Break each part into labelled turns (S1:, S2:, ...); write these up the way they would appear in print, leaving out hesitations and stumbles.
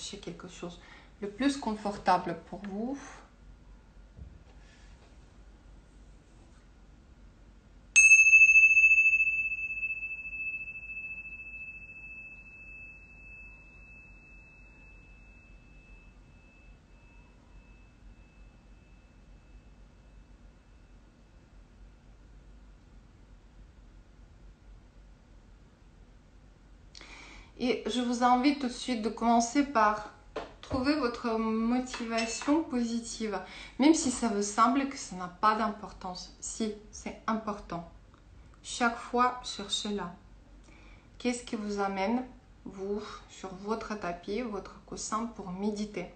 S1: cherchez quelque chose le plus confortable pour vous. Et je vous invite tout de suite de commencer par trouver votre motivation positive. Même si ça vous semble que ça n'a pas d'importance. Si, c'est important. Chaque fois, cherchez-la. Qu'est-ce qui vous amène, vous, sur votre tapis, votre coussin pour méditer?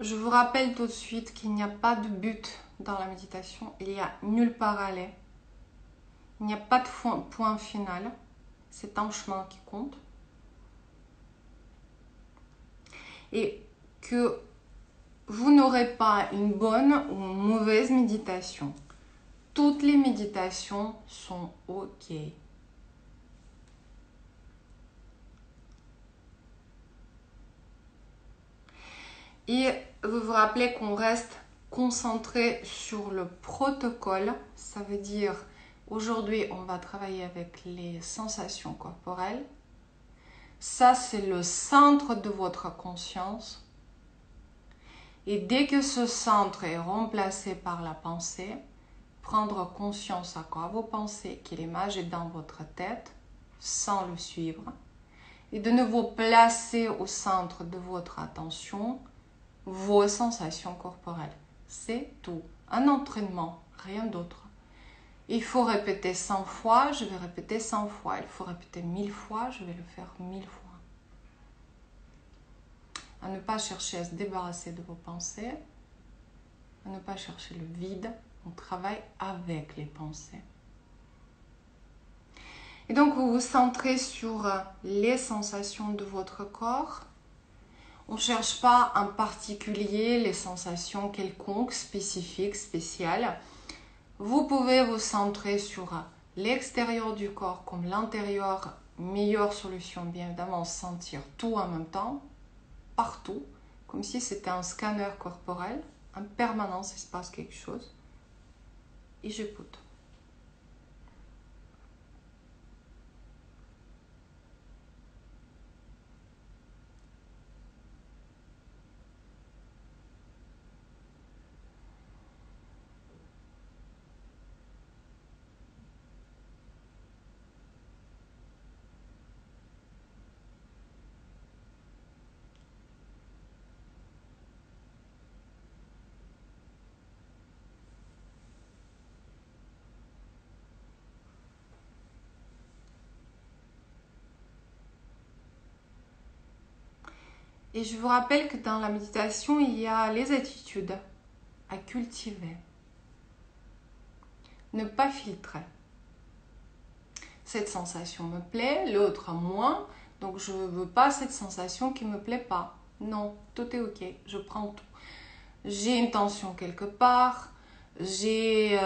S1: Je vous rappelle tout de suite qu'il n'y a pas de but dans la méditation. Il n'y a nulle part à aller. Il n'y a pas de point final. C'est un chemin qui compte. Et que vous n'aurez pas une bonne ou une mauvaise méditation. Toutes les méditations sont OK. Et vous vous rappelez qu'on reste concentré sur le protocole. Ça veut dire, aujourd'hui, on va travailler avec les sensations corporelles. Ça, c'est le centre de votre conscience. Et dès que ce centre est remplacé par la pensée, prendre conscience à quoi vous pensez, quelle image est dans votre tête, sans le suivre. Et de nouveau placer au centre de votre attention vos sensations corporelles. C'est tout. Un entraînement, rien d'autre. Il faut répéter 100 fois, je vais répéter 100 fois. Il faut répéter 1000 fois, je vais le faire 1000 fois. À ne pas chercher à se débarrasser de vos pensées, à ne pas chercher le vide. On travaille avec les pensées. Et donc, vous vous centrez sur les sensations de votre corps. On ne cherche pas en particulier les sensations quelconques, spécifiques, spéciales. Vous pouvez vous centrer sur l'extérieur du corps comme l'intérieur. Meilleure solution, bien évidemment, sentir tout en même temps, partout, comme si c'était un scanner corporel. En permanence, il se passe quelque chose. Et j'écoute. Et je vous rappelle que dans la méditation, il y a les attitudes à cultiver. Ne pas filtrer. Cette sensation me plaît, l'autre moins, donc je ne veux pas cette sensation qui ne me plaît pas. Non, tout est OK, je prends tout. J'ai une tension quelque part, j'ai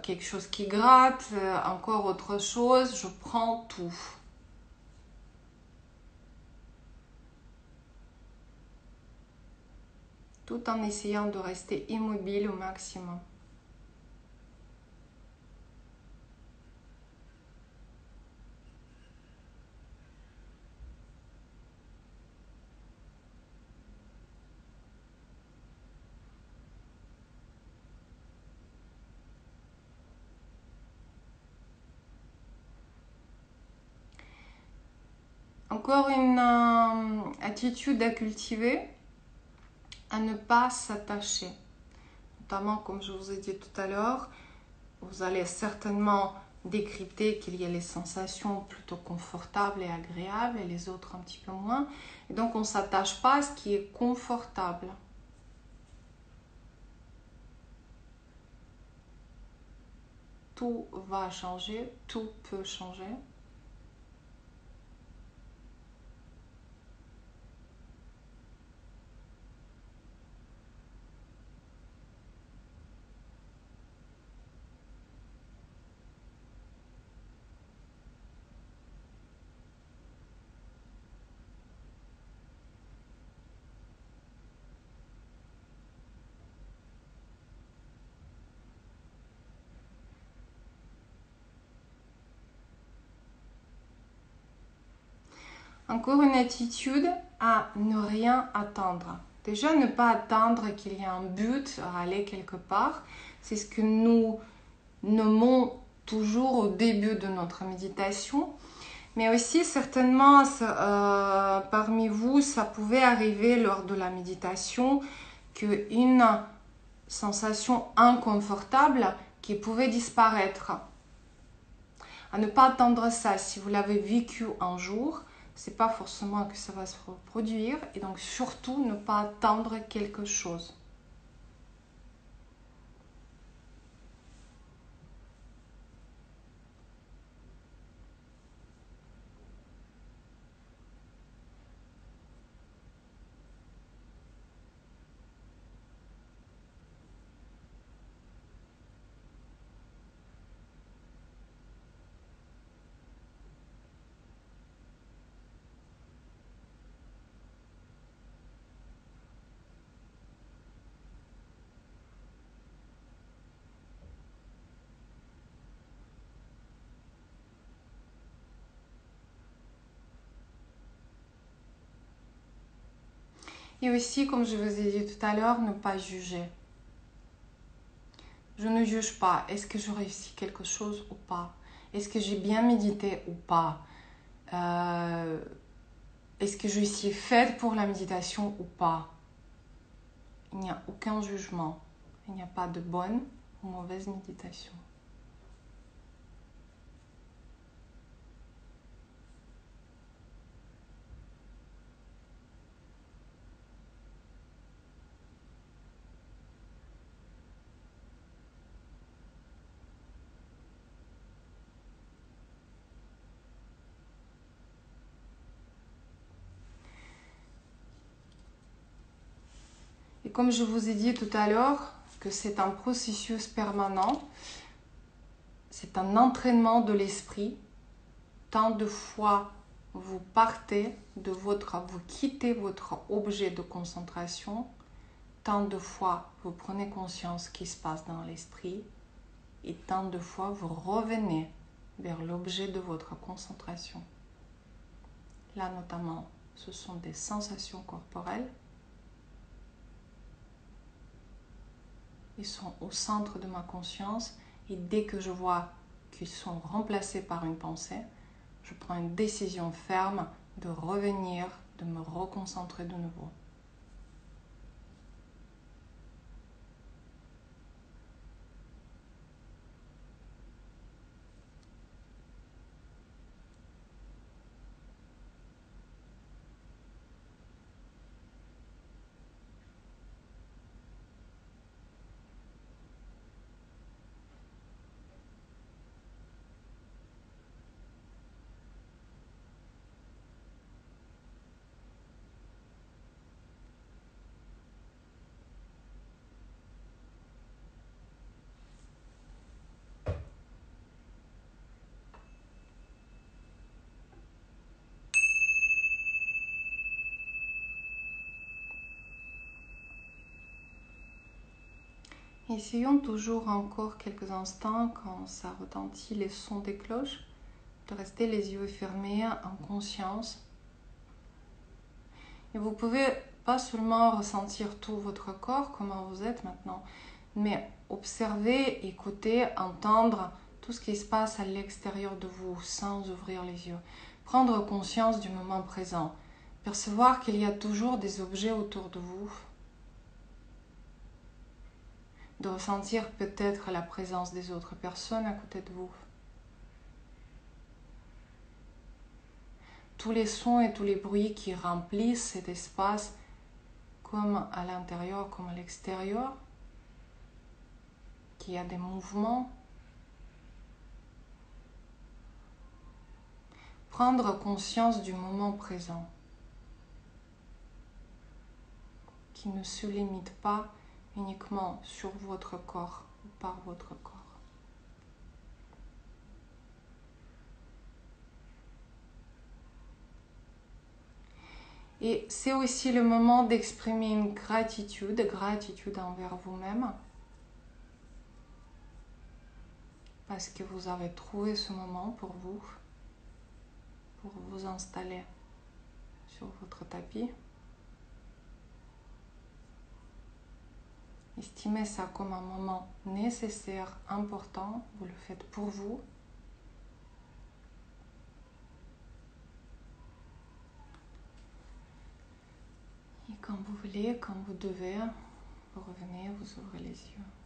S1: quelque chose qui gratte, encore autre chose, je prends tout. Tout en essayant de rester immobile au maximum. Encore une attitude à cultiver, à ne pas s'attacher. Notamment, comme je vous ai dit tout à l'heure, vous allez certainement décrypter qu'il y a les sensations plutôt confortables et agréables et les autres un petit peu moins. Et donc, on ne s'attache pas à ce qui est confortable. Tout va changer, tout peut changer. Encore une attitude à ne rien attendre. Déjà, ne pas attendre qu'il y ait un but à aller quelque part. C'est ce que nous nommons toujours au début de notre méditation. Mais aussi, certainement, parmi vous, ça pouvait arriver lors de la méditation qu'une sensation inconfortable qui pouvait disparaître. À ne pas attendre ça. Si vous l'avez vécu un jour, c'est pas forcément que ça va se reproduire. Et donc, surtout, ne pas attendre quelque chose. Et aussi, comme je vous ai dit tout à l'heure, ne pas juger. Je ne juge pas. Est-ce que je réussis quelque chose ou pas? Est-ce que j'ai bien médité ou pas? Est-ce que je suis faite pour la méditation ou pas? Il n'y a aucun jugement. Il n'y a pas de bonne ou mauvaise méditation. Et comme je vous ai dit tout à l'heure, que c'est un processus permanent, c'est un entraînement de l'esprit. Tant de fois vous partez vous quittez votre objet de concentration, tant de fois vous prenez conscience ce qui se passe dans l'esprit, et tant de fois vous revenez vers l'objet de votre concentration. Là notamment, ce sont des sensations corporelles. Ils sont au centre de ma conscience et dès que je vois qu'ils sont remplacés par une pensée, je prends une décision ferme de revenir, de me reconcentrer de nouveau. Essayons toujours encore quelques instants, quand ça retentit les sons des cloches, de rester les yeux fermés en conscience. Et vous pouvez pas seulement ressentir tout votre corps, comment vous êtes maintenant, mais observer, écouter, entendre tout ce qui se passe à l'extérieur de vous sans ouvrir les yeux. Prendre conscience du moment présent. Percevoir qu'il y a toujours des objets autour de vous. De ressentir peut-être la présence des autres personnes à côté de vous. Tous les sons et tous les bruits qui remplissent cet espace, comme à l'intérieur, comme à l'extérieur, qu'il y a des mouvements. Prendre conscience du moment présent, qui ne se limite pas uniquement sur votre corps ou par votre corps. Et c'est aussi le moment d'exprimer une gratitude envers vous-même, parce que vous avez trouvé ce moment pour vous installer sur votre tapis. Estimez ça comme un moment nécessaire, important. Vous le faites pour vous. Et quand vous voulez, quand vous devez, vous revenez, vous ouvrez les yeux.